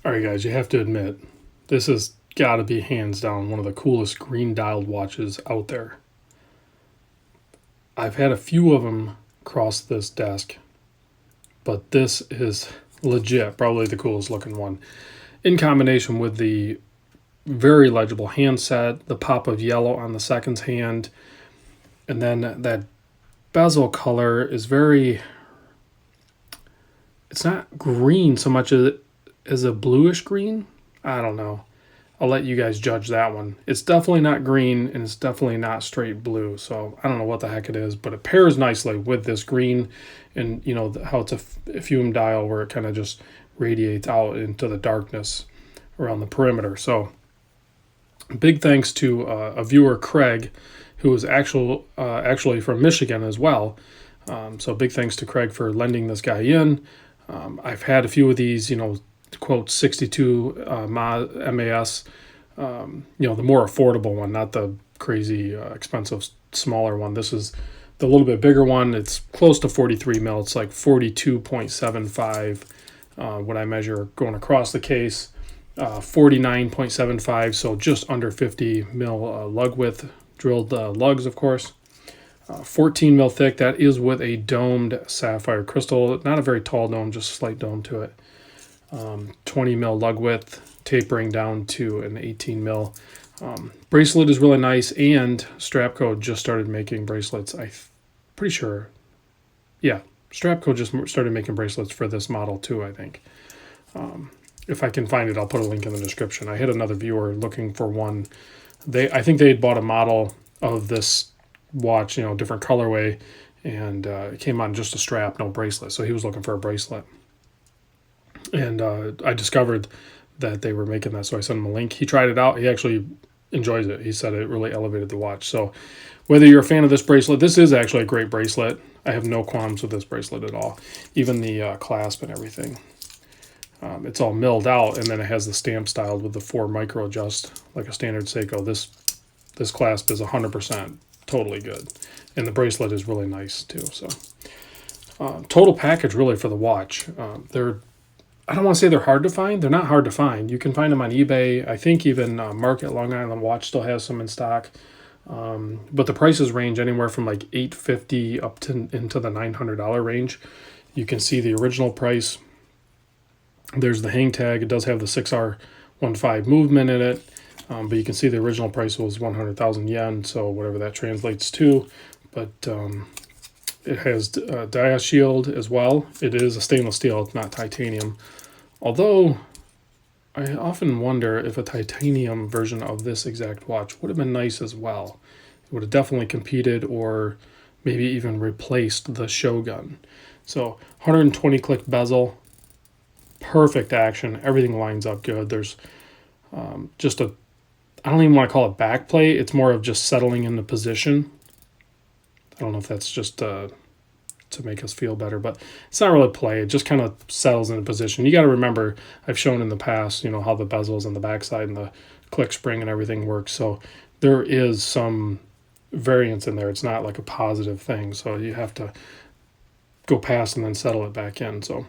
All right, guys, you have to admit, this has got to be hands down one of the coolest green dialed watches out there. I've had a few of them cross this desk, but this is legit, probably the coolest looking one. In combination with the very legible handset, the pop of yellow on the seconds hand, and then that bezel color is very, it's not green so much as a bluish green. I don't know. I'll let you guys judge that one. It's definitely not green, and it's definitely not straight blue. So I don't know what the heck it is, but it pairs nicely with this green, and you know how it's a fume dial where it kind of just radiates out into the darkness around the perimeter. So big thanks to a viewer, Craig, who is actually from Michigan as well. So big thanks to Craig for lending this guy in. I've had a few of these, quote 62 MAS, the more affordable one, not the crazy expensive smaller one. This is the little bit bigger one. It's close to 43 mil. It's like 42.75 when I measure going across the case. 49.75, so just under 50 mil lug width, drilled lugs, of course. 14 mil thick. That is with a domed sapphire crystal. Not a very tall dome, just a slight dome to it. 20 mil lug width, tapering down to an 18 mil. Bracelet is really nice, and Strapco just started making bracelets. I'm pretty sure. Yeah, Strapco just started making bracelets for this model too, I think. If I can find it, I'll put a link in the description. I had another viewer looking for one. I think they had bought a model of this watch, different colorway, and it came on just a strap, no bracelet. So he was looking for a bracelet. And I discovered that they were making that, so I sent him a link. He tried it out. He actually enjoys it. He said it really elevated the watch. So whether you're a fan of this bracelet, this is actually a great bracelet. I have no qualms with this bracelet at all. Even the clasp and everything. It's all milled out, and then it has the stamp styled with the 4 micro adjust like a standard Seiko. This clasp is 100% totally good, and the bracelet is really nice too. So total package really for the watch. I don't want to say they're hard to find. They're not hard to find. You can find them on eBay. I think even Market Long Island Watch still has some in stock. But the prices range anywhere from like $850 up to into the $900 range. You can see the original price. There's the hang tag. It does have the 6R15 movement in it. But you can see the original price was 100,000 yen, so whatever that translates to. But it has dia shield as well. It is a stainless steel. It's not titanium. Although I often wonder if a titanium version of this exact watch would have been nice as well. It would have definitely competed or maybe even replaced the Shogun. So 120 click bezel. Perfect action. Everything lines up good. There's just I don't even want to call it back play. It's more of just settling in the position. I don't know if that's just to make us feel better, but it's not really play. It just kind of settles in a position. You got to remember, I've shown in the past, how the bezels on the backside and the click spring and everything works. So there is some variance in there. It's not like a positive thing. So you have to go past and then settle it back in. So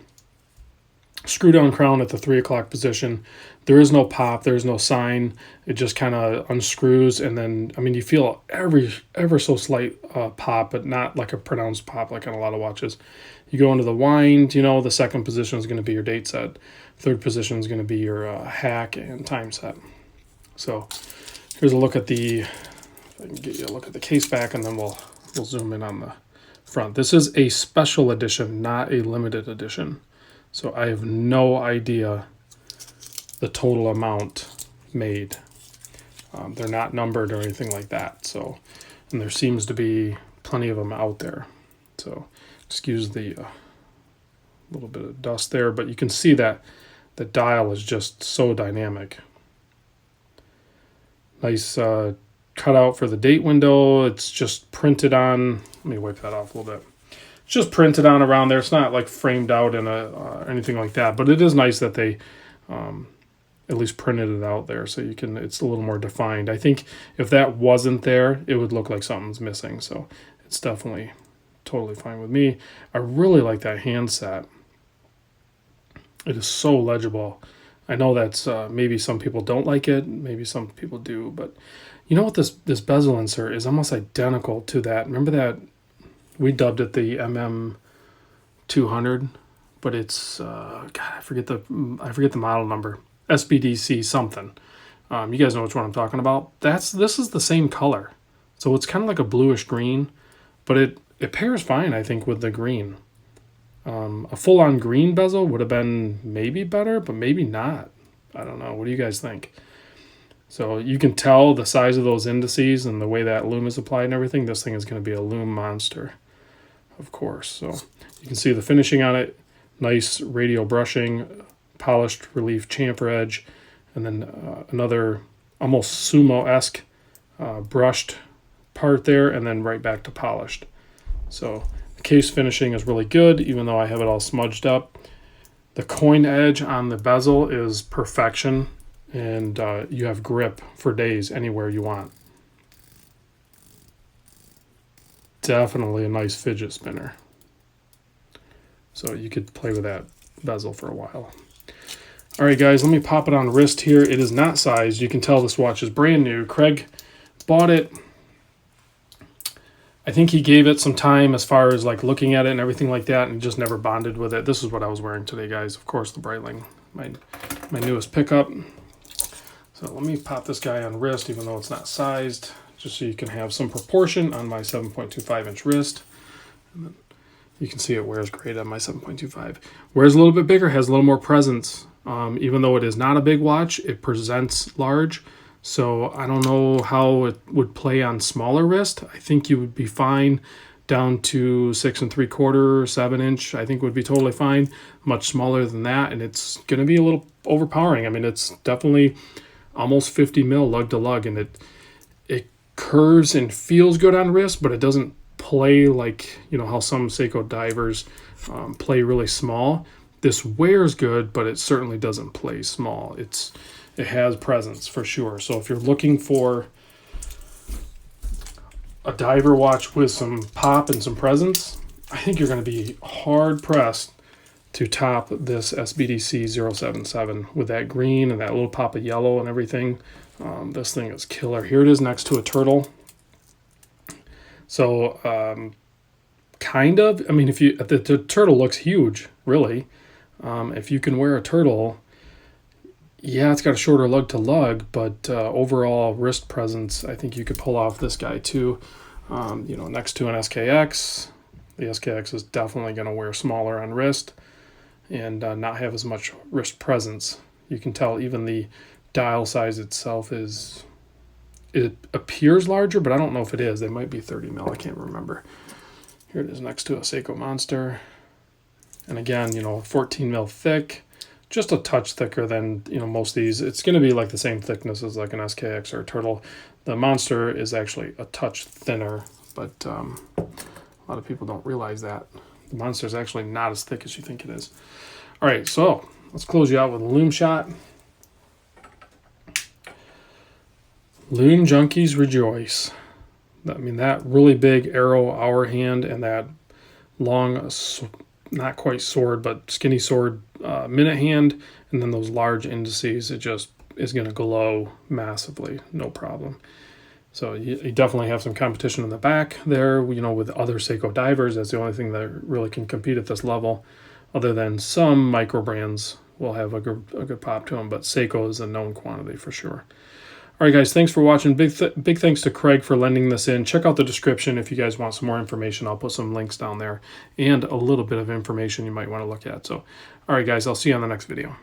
screw down crown at the 3 o'clock position. There is no pop. There's no sign. It just kind of unscrews, and then you feel ever so slight pop, but not like a pronounced pop like on a lot of watches. You go into the wind. The second position is going to be your date set. Third position is going to be your hack and time set. So here's a look at if I can get you a look at the case back, and then we'll zoom in on the front. This is a special edition, not a limited edition. So I have no idea the total amount made. They're not numbered or anything like that. So, and there seems to be plenty of them out there. So excuse the little bit of dust there, but you can see that the dial is just so dynamic. Nice cutout for the date window. It's just printed on. Let me wipe that off a little bit. It's just printed on around there. It's not like framed out in anything like that, but it is nice that they at least printed it out there so it's a little more defined. I think if that wasn't there, it would look like something's missing. So it's definitely totally fine with me. I really like that handset. It is so legible. I know that's maybe some people don't like it, maybe some people do, but you know what, this bezel insert is almost identical to that. Remember that we dubbed it the MM200, but it's God, I forget the model number. SBDC something. You guys know which one I'm talking about. This is the same color, so it's kind of like a bluish green, but it pairs fine, I think, with the green. A full-on green bezel would have been maybe better, but maybe not. I don't know. What do you guys think? So you can tell the size of those indices and the way that loom is applied and everything. This thing is going to be a loom monster, of course. So you can see the finishing on it. Nice radial brushing, polished relief chamfer edge, and then another almost sumo-esque brushed part there, and then right back to polished. So the case finishing is really good, even though I have it all smudged up. The coin edge on the bezel is perfection, and you have grip for days anywhere you want. Definitely a nice fidget spinner. So you could play with that bezel for a while. All right, guys, let me pop it on wrist here. It is not sized. You can tell this watch is brand new. Craig bought it. I think he gave it some time as far as like looking at it and everything like that, and just never bonded with it. This is what I was wearing today, guys. Of course, the Breitling, my newest pickup. So let me pop this guy on wrist, even though it's not sized, just so you can have some proportion on my 7.25-inch wrist. And then you can see it wears great on my 7.25. Wears a little bit bigger, has a little more presence. Even though it is not a big watch, it presents large. So I don't know how it would play on smaller wrist. I think you would be fine down to 6 3/4, 7-inch. I think would be totally fine. Much smaller than that, and it's going to be a little overpowering. I mean, it's definitely almost 50 mil lug to lug, and it curves and feels good on wrist, but it doesn't play like, you know, how some Seiko divers play really small. This wears good, but it certainly doesn't play small. It has presence for sure. So if you're looking for a diver watch with some pop and some presence, I think you're going to be hard pressed to top this sbdc077 with that green and that little pop of yellow and everything. This thing is killer. Here it is next to a turtle. So kind of, I mean, if you the turtle looks huge, really. If you can wear a turtle, yeah, it's got a shorter lug to lug, but overall wrist presence, I think you could pull off this guy too. You know, next to an SKX, the SKX is definitely going to wear smaller on wrist and not have as much wrist presence. You can tell even the dial size itself it appears larger, but I don't know if it is. It might be 30 mil. I can't remember. Here it is next to a Seiko Monster. And again, you know, 14 mil thick, just a touch thicker than, you know, most of these. It's going to be like the same thickness as like an SKX or a Turtle. The Monster is actually a touch thinner, but a lot of people don't realize that. The Monster is actually not as thick as you think it is. All right, so let's close you out with a Loom shot. Loom junkies rejoice. I mean, that really big arrow hour hand and that long, not quite sword, but skinny sword minute hand, and then those large indices, it just is going to glow massively, no problem. So you definitely have some competition in the back there, you know, with other Seiko divers. That's the only thing that really can compete at this level, other than some micro brands will have a good pop to them, but Seiko is a known quantity for sure. All right, guys, thanks for watching. Big thanks to Craig for lending this in. Check out the description if you guys want some more information. I'll put some links down there and a little bit of information you might want to look at. So, all right, guys, I'll see you on the next video.